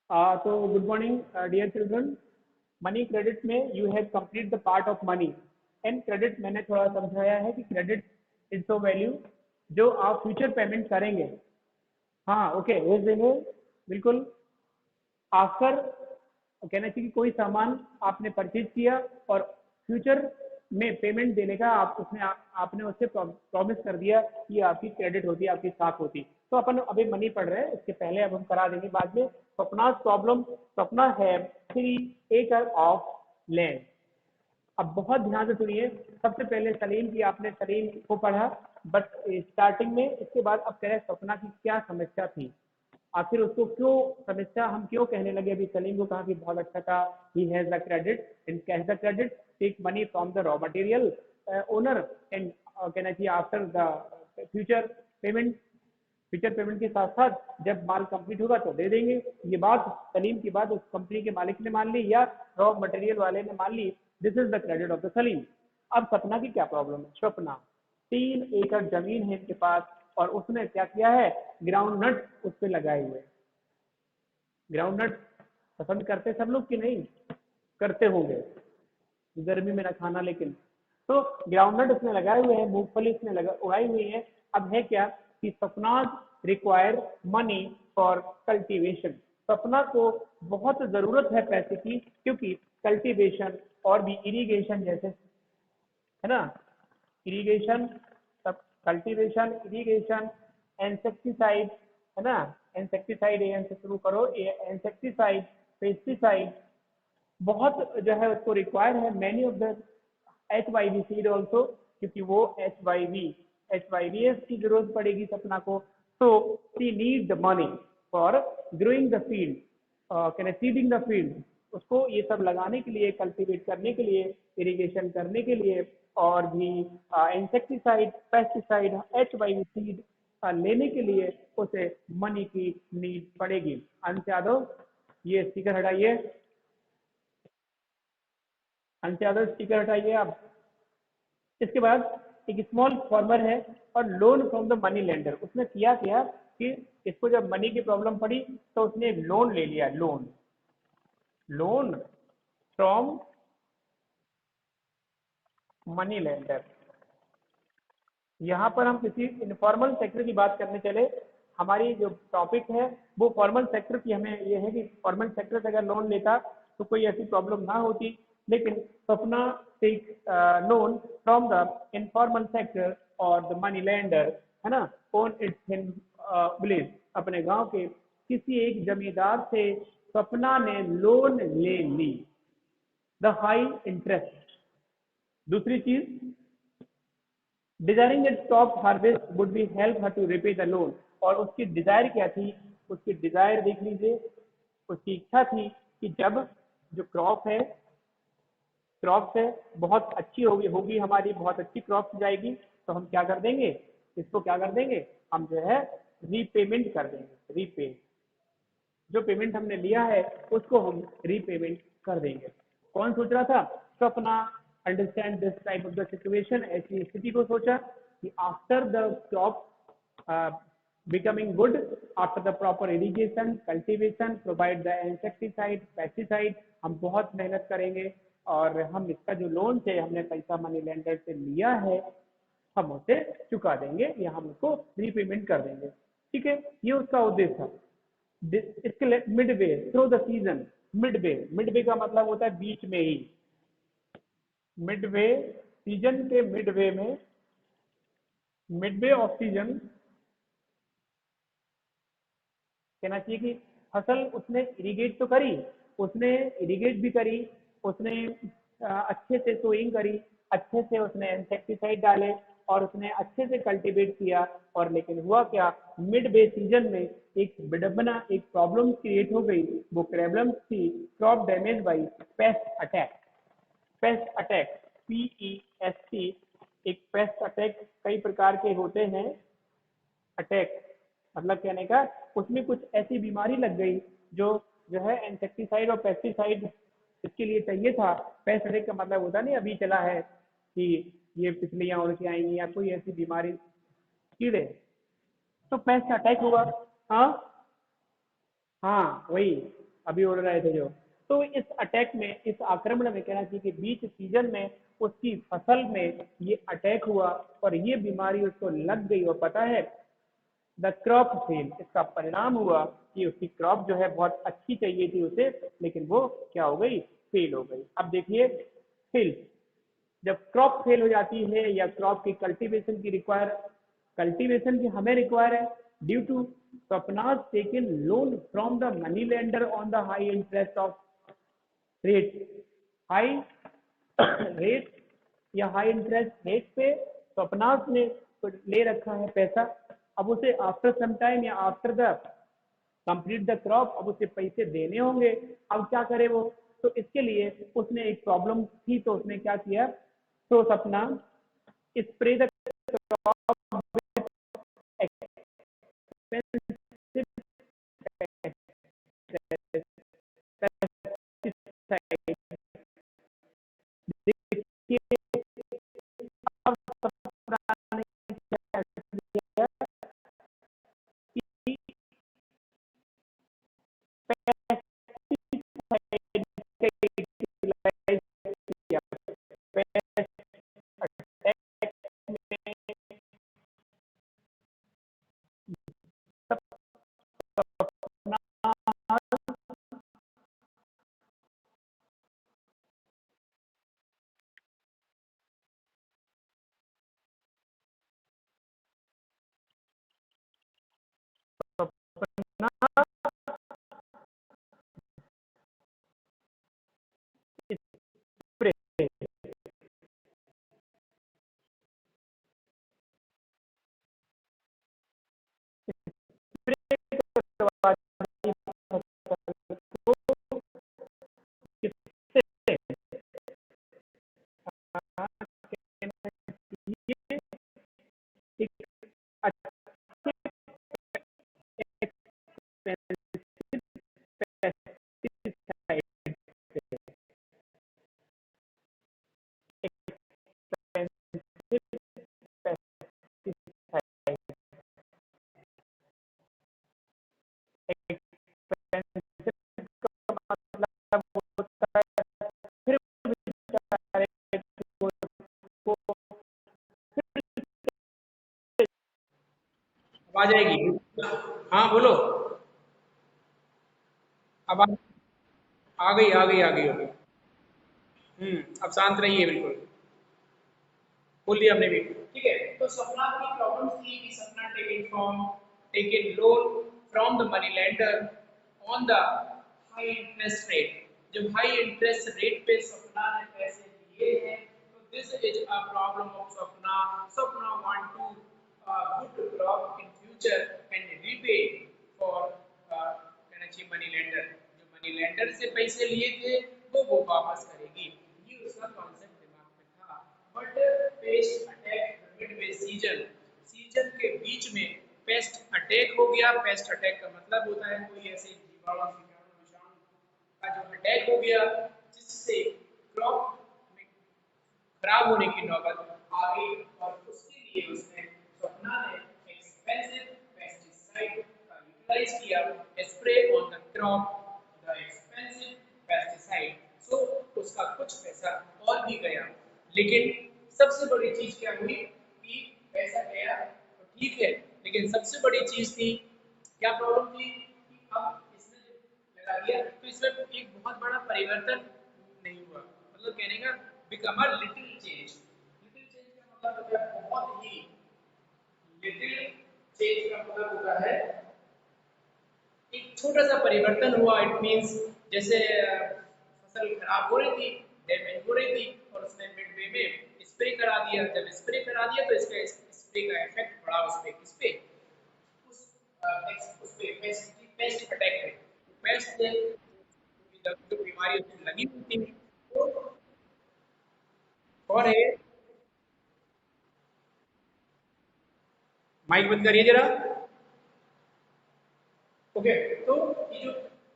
तो good morning dear children. Money credit में you have complete the part of money and credit. मैंने थोड़ा समझाया है कि क्रेडिट इज द वैल्यू जो आप फ्यूचर पेमेंट करेंगे। हाँ, ओके, भेज देंगे, बिल्कुल। आफ्टर कहना चाहिए कि कोई सामान आपने परचेज किया और फ्यूचर में पेमेंट देने का आपने उससे प्रॉमिस कर दिया कि आपकी क्रेडिट होती, आपकी साख होती। तो अपन अभी मनी पढ़ रहे हैं, इसके पहले अब हम करा देंगे बाद में। स्वप्ना प्रॉब्लम। स्वप्ना है 3 एकड़ ऑफ लैंड। अब बहुत ध्यान से सुनिए। सबसे पहले सलीम की आपने सलीम को पढ़ा, बट स्टार्टिंग में। इसके बाद अब कह रहे हैं स्वप्ना की क्या समस्या थी, आखिर उसको क्यों समस्या, हम क्यों कहने लगे। अभी सलीम को कहा कि बहुत अच्छा था, he has the credit and cash the credit, take money from the raw material owner and कहना चाहिए after the future payment. Future payment के साथ साथ जब माल कंप्लीट होगा तो दे देंगे। ये बात सलीम की बात उस कंपनी के मालिक ने मान ली या रॉ मटेरियल वाले ने मान ली। This is the credit of the Salim. अब सपना की क्या प्रॉब्लम है। स्वप्ना 3 एकड़ जमीन है इसके पास और उसने क्या किया है, ग्राउंड नट उस पर लगाए हुए। ग्राउंड नट पसंद करते सब लोग कि नहीं करते होंगे, गर्मी में ना खाना लेकिन। तो ग्राउंड नट उसने लगाए हुए हैं, मूंगफली उसने उगाई हुई है। अब है क्या कि सपना रिक्वायर मनी फॉर कल्टीवेशन। सपना को बहुत जरूरत है पैसे की, क्योंकि कल्टीवेशन और भी इरिगेशन जैसे, है ना, इरिगेशन, सब कल्टीवेशन, इरिगेशन, इंसेक्टिसाइड, है ना, इंसेक्टिसाइड एन से शुरू करो, इंसेक्टिसाइड, पेस्टिसाइड, बहुत जो है उसको रिक्वायर है। Many of the HYV seed also, क्योंकि वो HYVS की जरूरत पड़ेगी सपना को। तो she need the money for growing the field, can seeding the field. उसको ये सब लगाने के लिए, कल्टीवेट करने के लिए, इरिगेशन करने के लिए, और भी इंसेक्टिसाइड, पेस्टिसाइड, HYV सीड लेने के लिए उसे मनी की नीड पड़ेगी। अंश यादव, ये स्टिकर हटाइए। अंश यादव स्टिकर हटाइए आप। इसके बाद एक स्मॉल फार्मर है और loan from the money lender. उसने किया क्या कि इसको जब मनी की प्रॉब्लम पड़ी तो उसने लोन ले लिया। Loan, loan from money lender. यहाँ पर हम किसी इनफॉर्मल सेक्टर की बात करने चले। हमारी जो टॉपिक है वो फॉर्मल सेक्टर की। हमें ये है कि फॉर्मल सेक्टर से अगर लोन लेता तो कोई ऐसी प्रॉब्लम ना होती, लेकिन Sapna take loan from the informal sector और द मनी लेंडर, है ना, ऑन इट्स विलेज। अपने गांव के किसी एक जमींदार से सपना ने लोन ले ली, द हाई इंटरेस्ट। दूसरी चीज, desiring that top harvest would be help her to repay the loan. और उसकी डिजायर क्या थी, उसकी डिजायर देख लीजिए। उसकी इच्छा थी कि जब जो क्रॉप है बहुत अच्छी होगी होगी हमारी बहुत अच्छी क्रॉप जाएगी, तो हम क्या कर देंगे, इसको क्या कर देंगे, हम जो है रीपेमेंट कर देंगे। रीपे, जो पेमेंट हमने लिया है उसको हम रीपेमेंट कर देंगे। कौन सोच रहा था, तो अपना understand this type of the situation. ऐसी स्थिति को सोचा कि after the crop becoming good, after the proper irrigation, cultivation, provide the insecticide, pesticide, हम बहुत मेहनत करेंगे और हम इसका जो लोन से हमने पैसा मनी लेंडर से लिया है हम उसे चुका देंगे या हम उसको रीपेमेंट कर देंगे। ठीक है, ये उसका उद्देश्य था। इसके mid way through the season. Mid way, mid way का मतलब होता है बीच में ही। मिड वे, सीजन के मिड वे में, मिड वे ऑफ सीजन कहना चाहिए कि फसल उसने इरिगेट तो करी, उसने इरिगेट भी करी, उसने अच्छे से सोइंग करी, अच्छे से उसने इंसेक्टिसाइड डाले और उसने अच्छे से कल्टीवेट किया। और लेकिन हुआ क्या, मिड बे सीजन में एक विडंबना, एक प्रॉब्लम क्रिएट हो गई। वो प्रॉब्लम थी crop damage by paste attack. Paste attack, PEST, एक पेस्ट अटैक कई प्रकार के होते हैं। अटैक मतलब कहने का, उसमें कुछ ऐसी बीमारी लग गई जो जो है इंसेक्टिसाइड और पेस्टिसाइड इसके लिए चाहिए था। पेस्ट अटैक का मतलब होता नहीं अभी चला है कि ये तितलियां उड़ के आएंगी या कोई ऐसी बीमारी, कीड़े, तो पेस्ट अटैक हुआ। हाँ हाँ, वही अभी उड़ रहे थे जो। तो इस अटैक में, इस आक्रमण में कहना चाहिए कि बीच सीजन में उसकी फसल में ये अटैक हुआ और ये बीमारी उसको लग गई। और पता है द क्रॉप फेल, इसका परिणाम हुआ कि उसकी क्रॉप जो है बहुत अच्छी चाहिए थी उसे, लेकिन वो क्या हो गई, फेल हो गई। अब देखिए फेल, जब क्रॉप फेल हो जाती है या क्रॉप की कल्टीवेशन की हमें रिक्वायर है due to Swapna's taken loan from the money lender on the high interest of rate, high rate या हाई इंटरेस्ट रेट पे स्वप्नाज ने ले रखा है पैसा। अब उसे आफ्टर सम टाइम या after the complete the crop अब उसे पैसे देने होंगे। अब क्या करे वो, तो इसके लिए उसने एक प्रॉब्लम थी, तो उसने क्या किया, तो अपना स्प्रे द क्रॉप आ जाएगी। हाँ बोलो। अब आ गई आ गई आ गई होगी। अब शांत रहिए बिल्कुल। बोल दिया हमने भी। ठीक है, तो सपना की प्रॉब्लम थी कि Sapna taken loan from the money lender on the high interest rate. जब हाई इंटरेस्ट रेट पे सपना ने पैसे लिए हैं, तो this is a problem of Sapna. Sapna want to good crop in future and repay for कहना चाहिए मनी लेंडर। जो मनी लेंडर से पैसे लिए थे वो वापस करेगी, ये उसका कॉन्सेप्ट दिमाग में था। But paste attack Midway season, season के बीच में पेस्ट अटैक हो गया। पेस्ट अटैक का मतलब होता है कोई ऐसे जीवाणु कीटाणु विषाणु का जो अटैक हो गया, जिससे क्रॉप में खराब होने की नौबत आ गई। और उसके लिए उसने स्वप्ना ने एक्सपेंसिव पेस्टिसाइड का यूटिलाइज किया, spray on the crop the expensive pesticide. So उसका कुछ पैसा और भी गया, लेकिन सबसे बड़ी चीज क्या हुई कि पैसा गया तो ठीक है, लेकिन सबसे बड़ी चीज थी, क्या प्रॉब्लम थी कि अब इसने जब लगा दिया तो इसमें एक बहुत बड़ा परिवर्तन नहीं हुआ। मतलब कहने का become a little change. Little change का मतलब होता है बहुत ही, लिटिल चेंज का मतलब होता है एक छोटा सा परिवर्तन हुआ। इट मींस जैसे फसल खराब हो रही थी, डैमेज हो रही थी, और उसने मिड वे में स्प्रे करा दिया। जब स्प्रे करा दिया तो इसका स्प्रे का इफेक्ट पड़ा उस पे, किस पे, उस पे पेस्ट अटैक पे। पेस्ट से जो बीमारी उसमें लगी हुई थी वो, और है, माइक बंद करिए जरा। ओके, तो ये जो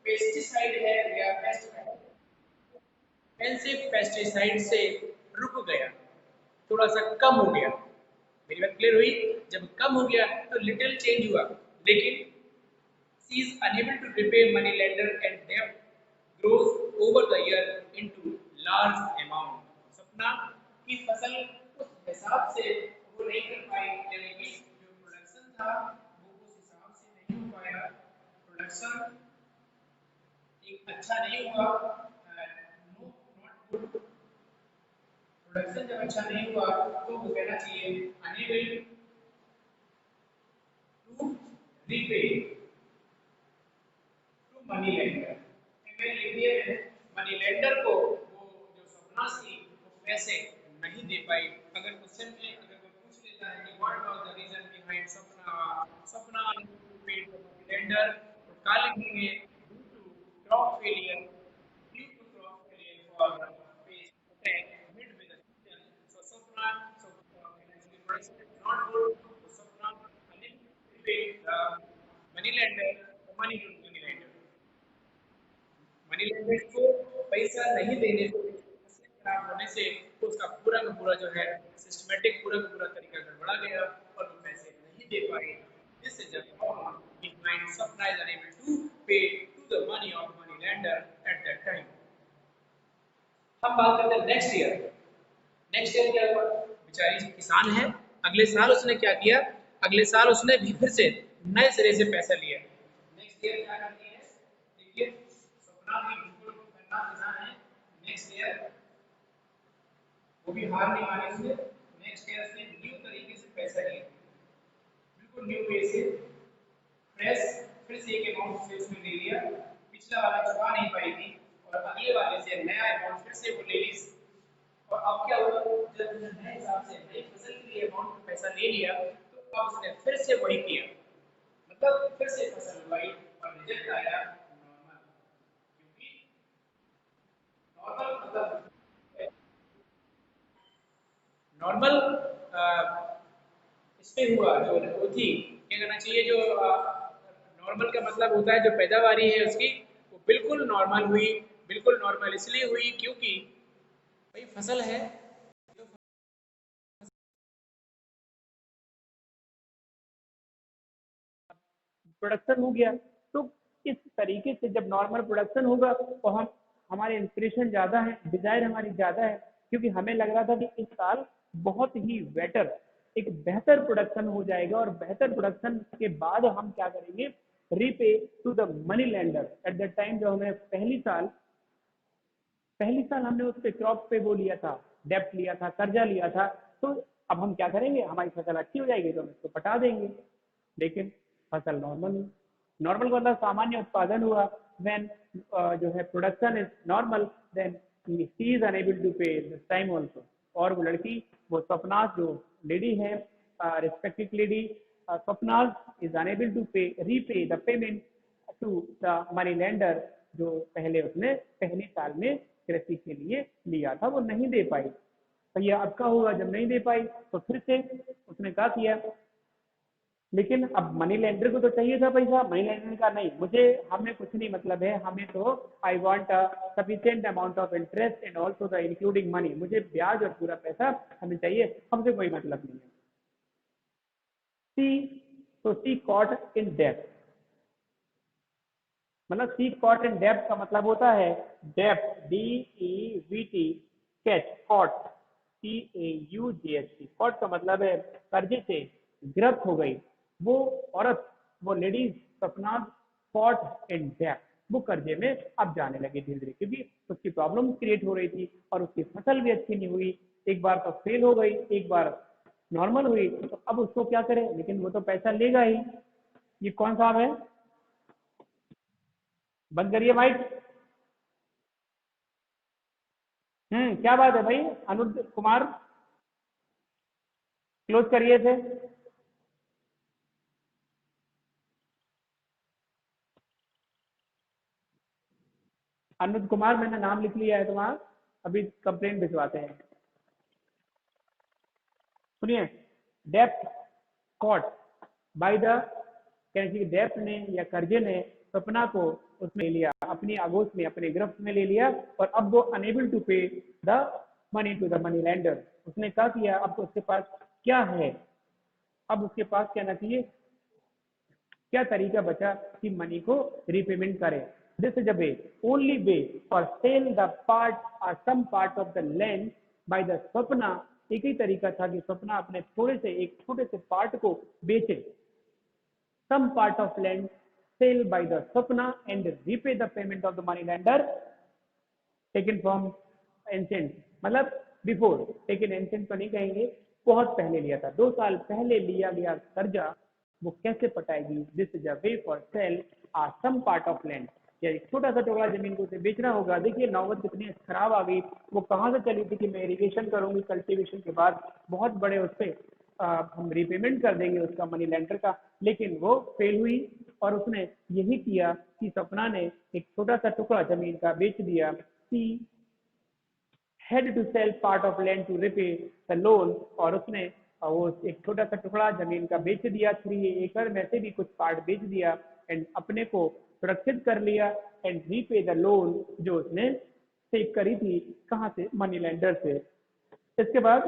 पेस्टिसाइड है या पेस्ट एक्सपेंसिव पेस्टिसाइड से रुक गया, थोड़ा सा कम हो गया। मेरी बात क्लियर हुई? जब कम हो गया तो लिटिल चेंज हुआ, लेकिन she is unable to repay money lender and there grows over the year into large amount. सपना की फसल उस हिसाब से वो नहीं कर पाई, यानी कि जो प्रोडक्शन था वो उस हिसाब से नहीं हो पाया, प्रोडक्शन एक अच्छा नहीं हुआ, नो नॉट गुड, प्रोडक्शन जब अच्छा नहीं हुआ तो वो कहना चाहिए unable to repay to money lender. मैंने लिख दिया है मनी लेंडर को वो जो सपना थी वो पैसे नहीं दे पाई। अगर क्वेश्चन में अगर कोई पूछ लेता है कि what was the reason behind Sapna paid the money lender, तो क्या लिखेंगे due to crop failure, due to crop failure for pest attack mid with the season. So Sapna so financially production is not good, so सपना unable to pay the money lender the money to money lender। Money lender को पैसा नहीं देने से, फसल खराब होने से उसका पूरा का पूरा जो है सिस्टमेटिक पूरा का पूरा तरीका गड़बड़ा गया और वो पैसे नहीं दे पाए। This is the problem behind supply is unable to pay to the money of money lender at that time. हम बात करते हैं नेक्स्ट ईयर। नेक्स्ट ईयर क्या हुआ, बेचारी किसान है, अगले साल उसने क्या किया, अगले साल उसने भी फिर से नए सिरे से पैसा लिया। नेक्स्ट ईयर क्या करती है, देखिए सपना भी बिल्कुल खन्ना किसान है, नेक्स्ट ईयर वो भी हार नहीं मानी उसने, नेक्स्ट ईयर से न्यू तरीके से पैसा लिया, बिल्कुल न्यू वे से फ्रेश, फिर से एक अमाउंट से उसने ले लिया, पिछला वाला चुका नहीं पाई थी और अगले वाले से नया अमाउंट फिर से वो ले ली। और अब क्या हुआ, जब उसने नए हिसाब से नई फसल के लिए अमाउंट में पैसा ले लिया तो अब उसने फिर से वही किया, मतलब फिर से फसल उगाई और रिजल्ट आया नॉर्मल। क्योंकि नॉर्मल मतलब नॉर्मल इसमें हुआ जो वो थी, क्या करना चाहिए, जो नॉर्मल का मतलब होता है जो पैदावारी है उसकी वो बिल्कुल नॉर्मल हुई। बिल्कुल नॉर्मल इसलिए हुई क्योंकि भाई फसल है, प्रोडक्शन हो गया। तो इस तरीके से जब नॉर्मल प्रोडक्शन होगा तो हम हमारे इंस्पिरेशन ज़्यादा है, डिजायर हमारी ज़्यादा है, क्योंकि हमें लग रहा था कि इस साल बहुत ही बेटर एक बेहतर प्रोडक्शन हो जाएगा और बेहतर प्रोडक्शन के बाद हम क्या करेंगे, repay to the money lender. At that time जो हमें पहली साल हमने उस पे क्रॉप पे वो लिया था, डेप्ट लिया था, कर्जा लिया था, तो अब हम क्या करेंगे, हमारी फसल अच्छी हो जाएगी तो हम इसको पटा देंगे। लेकिन फसल नॉर्मल मतलब सामान्य उत्पादन हुआ। व्हेन जो है production is normal, then she is unable to pay this time also. और वो लड़की, वो स्वप्नाज जो लेडी है, respective lady Swapna's is unable to pay repay the payment to the money lender, जो पहले उसने पहले साल में कृषि के लिए लिया था वो नहीं दे पाई। तो ये अब का होगा, जब नहीं दे पाई तो फिर से उसने क्या किया, लेकिन अब मनी लेंडर को तो चाहिए था पैसा, मनी लेंडर का नहीं, मुझे हमें कुछ नहीं मतलब है, हमें तो I want a sufficient amount of interest and also the including money, मुझे ब्याज और पूरा पैसा हमें चाहिए, हमसे कोई मतलब नहीं है। सी कॉट इन डेब्ट, मतलब सी कॉट इन डेब्ट का मतलब होता है डेब्ट, DEBT, catch, caught, CAUGHT, caught का मतलब है कर्जे से गिरफ्त हो गई। वो औरत, वो लेडीज सपना कॉट इन डेब्ट, वो कर्जे में अब जाने लगी धीरे धीरे, क्योंकि उसकी प्रॉब्लम क्रिएट हो रही थी और उसकी फसल भी अच्छी नहीं हुई, एक बार तो फेल हो गई, एक बार नॉर्मल हुई, तो अब उसको क्या करें, लेकिन वो तो पैसा लेगा ही। ये कौन सा है, बंद करिए माइक। क्या बात है भाई, अनुज कुमार क्लोज करिए थे। अनुज कुमार, मैंने नाम लिख लिया है तुम्हारा, अभी कंप्लेंट भिजवाते हैं। सुनिए, डेप्ट कॉट बाय द, कैसी डेप्ट ने या कर्जे ने सपना को उसमें ले लिया, अपनी आगोश में, अपने गिरफ्त में ले लिया, और अब वो unable to pay the money to the money lender. उसने क्या किया, अब तो उसके पास क्या है, अब उसके पास क्या ना चाहिए, क्या तरीका बचा कि मनी को रीपेमेंट करें? This is a way, only way for sale the part और some part of the land by the Swapna. एक ही तरीका था कि स्वप्ना अपने एक छोटे से पार्ट को बेचे। Some part of land sale by the Swapna and repay the payment of the money lender taken from ancient, मतलब बिफोर टेकन एंसेंट तो नहीं कहेंगे, बहुत पहले लिया था, 2 साल पहले लिया गया कर्जा वो कैसे पटाएगी? This is a way for sale some part of land, या एक छोटा सा टुकड़ा जमीन को उसे बेचना होगा। देखिए नौबत कितनी खराब आ गई, वो कहाँ से चली थी कि मैं इरिगेशन करूंगी कल्टीवेशन के बाद बहुत बड़े उस पे हम रीपेमेंट कर देंगे उसका मनी लेंडर का, लेकिन वो फेल हुई और उसने यही किया कि सपना ने एक छोटा सा टुकड़ा जमीन का बेच दिया। सी had to sell part of land to repay the loan, और उसने वो एक छोटा सा टुकड़ा जमीन का बेच दिया, 3 एकड़ में से भी कुछ पार्ट बेच दिया एंड अपने को सुरक्षित कर लिया एंड रीपे द लोन जो उसने टेक करी थी, कहाँ से? मनी लेंडर से। इसके बाद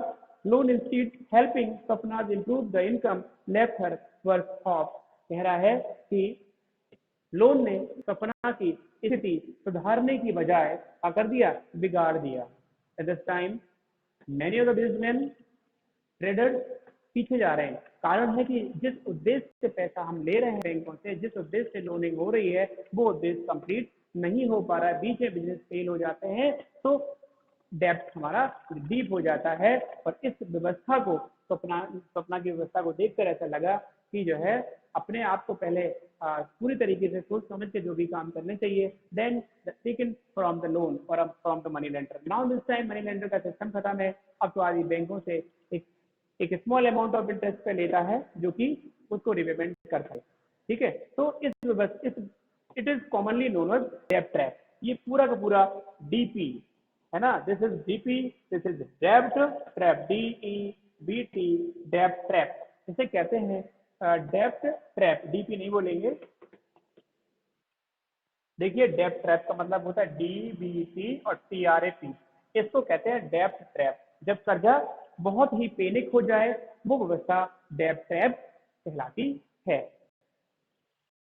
loan instead helping Sapna's improve the income left her work off, कह रहा है कि लोन ने सपना की स्थिति सुधारने की बजाय क्या कर दिया? बिगाड़ दिया। At this time, many of the businessmen, traders पीछे जा रहे हैं। कारण है कि जिस उद्देश्य से पैसा हम ले रहे हैं बैंकों से, जिस उद्देश्य से लोनिंग हो रही है, वो उद्देश्य कंप्लीट नहीं हो पा रहा है, बीच में बिजनेस फेल हो जाते हैं, तो डेप्थ हमारा डीप हो जाता है। और इस व्यवस्था को सपना की व्यवस्था को देखकर ऐसा लगा कि जो है अपने आप को पहले पूरी तरीके से सोच समझ के जो भी काम करने चाहिए, then taken from the loan और from the money lender. Now this time money lender का सिस्टम खत्म है, अब तो आदमी बैंकों से एक स्मॉल अमाउंट ऑफ इंटरेस्ट पे लेता है जो कि उसको रिपेमेंट करता है। ठीक है, तो it is commonly known as डेब्ट ट्रैप। ये पूरा का पूरा डीपी है ना, this is DP, this is डेब्ट ट्रैप, DEBT, डेब्ट ट्रैप इसे कहते हैं। डेब्ट ट्रैप, डीपी नहीं बोलेंगे। देखिए डेब्ट ट्रैप का मतलब होता है DBT और TRAP, इसको कहते हैं डेब्ट ट्रैप। जब कर्जा बहुत ही पैनिक हो जाए वो व्यवस्था डेब्ट ट्रैप कहलाती है।